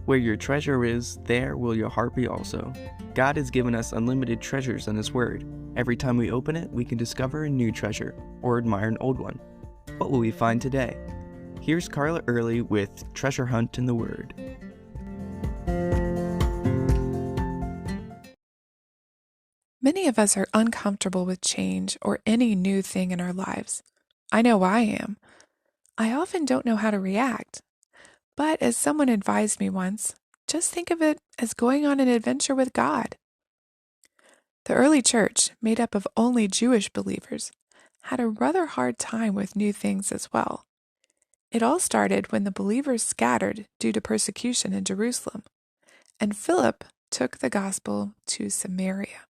Where your treasure is, there will your heart be also. God has given us unlimited treasures in His Word. Every time we open it, we can discover a new treasure or admire an old one. What will we find today? Here's Carla Early with Treasure Hunt in the Word. Many of us are uncomfortable with change or any new thing in our lives. I know I am. I often don't know how to react. But as someone advised me once, just think of it as going on an adventure with God. The early church, made up of only Jewish believers, had a rather hard time with new things as well. It all started when the believers scattered due to persecution in Jerusalem, and Philip took the gospel to Samaria.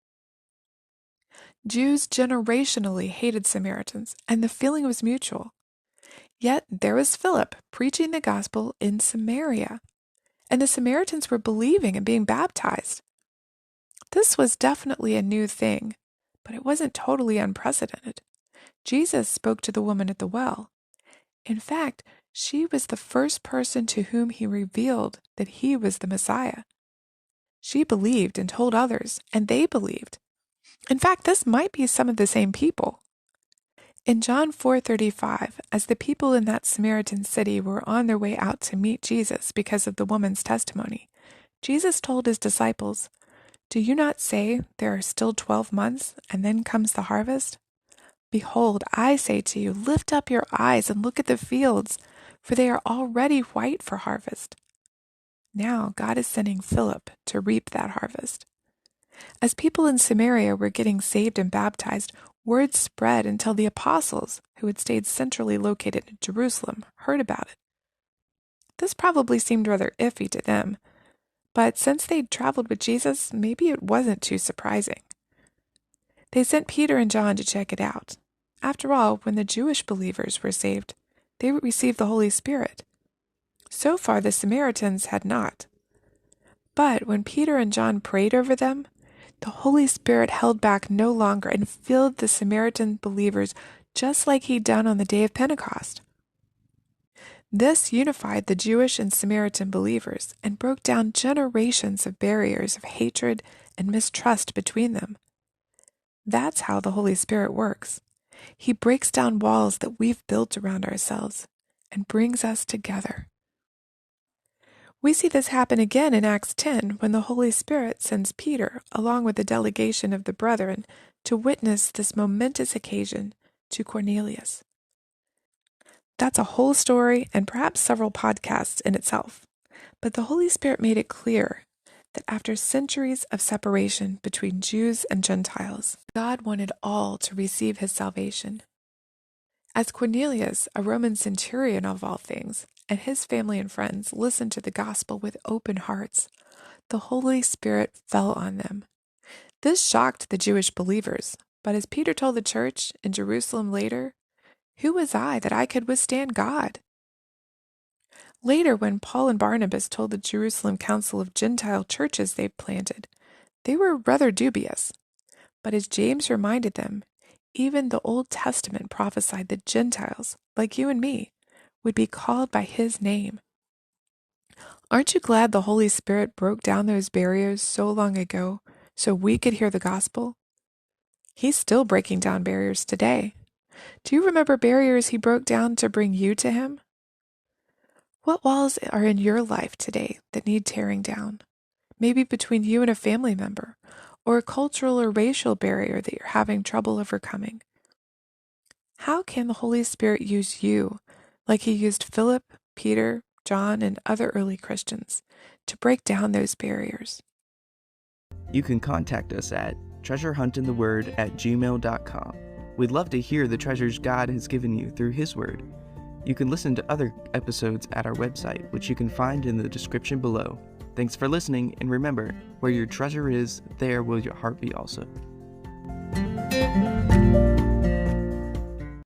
Jews generationally hated Samaritans, and the feeling was mutual. Yet there was Philip preaching the gospel in Samaria, and the Samaritans were believing and being baptized. This was definitely a new thing, but it wasn't totally unprecedented. Jesus spoke to the woman at the well. In fact, she was the first person to whom he revealed that he was the Messiah. She believed and told others, and they believed. In fact, this might be some of the same people. In John 4:35, as the people in that Samaritan city were on their way out to meet Jesus because of the woman's testimony, Jesus told his disciples, "Do you not say there are still 12 months, and then comes the harvest? Behold, I say to you, lift up your eyes and look at the fields, for they are already white for harvest." Now God is sending Philip to reap that harvest. As people in Samaria were getting saved and baptized, word spread until the apostles, who had stayed centrally located in Jerusalem, heard about it. This probably seemed rather iffy to them, but since they'd traveled with Jesus, maybe it wasn't too surprising. They sent Peter and John to check it out. After all, when the Jewish believers were saved, they received the Holy Spirit. So far, the Samaritans had not. But when Peter and John prayed over them, the Holy Spirit held back no longer and filled the Samaritan believers just like he'd done on the day of Pentecost. This unified the Jewish and Samaritan believers and broke down generations of barriers of hatred and mistrust between them. That's how the Holy Spirit works. He breaks down walls that we've built around ourselves and brings us together. We see this happen again in Acts 10 when the Holy Spirit sends Peter, along with a delegation of the brethren, to witness this momentous occasion to Cornelius. That's a whole story and perhaps several podcasts in itself. But the Holy Spirit made it clear that after centuries of separation between Jews and Gentiles, God wanted all to receive his salvation. As Cornelius, a Roman centurion of all things, and his family and friends listened to the gospel with open hearts, the Holy Spirit fell on them. This shocked the Jewish believers, but as Peter told the church in Jerusalem later, "Who was I that I could withstand God?" Later, when Paul and Barnabas told the Jerusalem Council of Gentile churches they'd planted, they were rather dubious. But as James reminded them, even the Old Testament prophesied that Gentiles, like you and me, would be called by his name. Aren't you glad the Holy Spirit broke down those barriers so long ago so we could hear the gospel? He's still breaking down barriers today. Do you remember barriers he broke down to bring you to him? What walls are in your life today that need tearing down? Maybe between you and a family member, or a cultural or racial barrier that you're having trouble overcoming. How can the Holy Spirit use you, like he used Philip, Peter, John, and other early Christians, to break down those barriers? You can contact us at treasurehuntintheword@gmail.com. We'd love to hear the treasures God has given you through His Word. You can listen to other episodes at our website, which you can find in the description below. Thanks for listening, and remember, where your treasure is, there will your heart be also.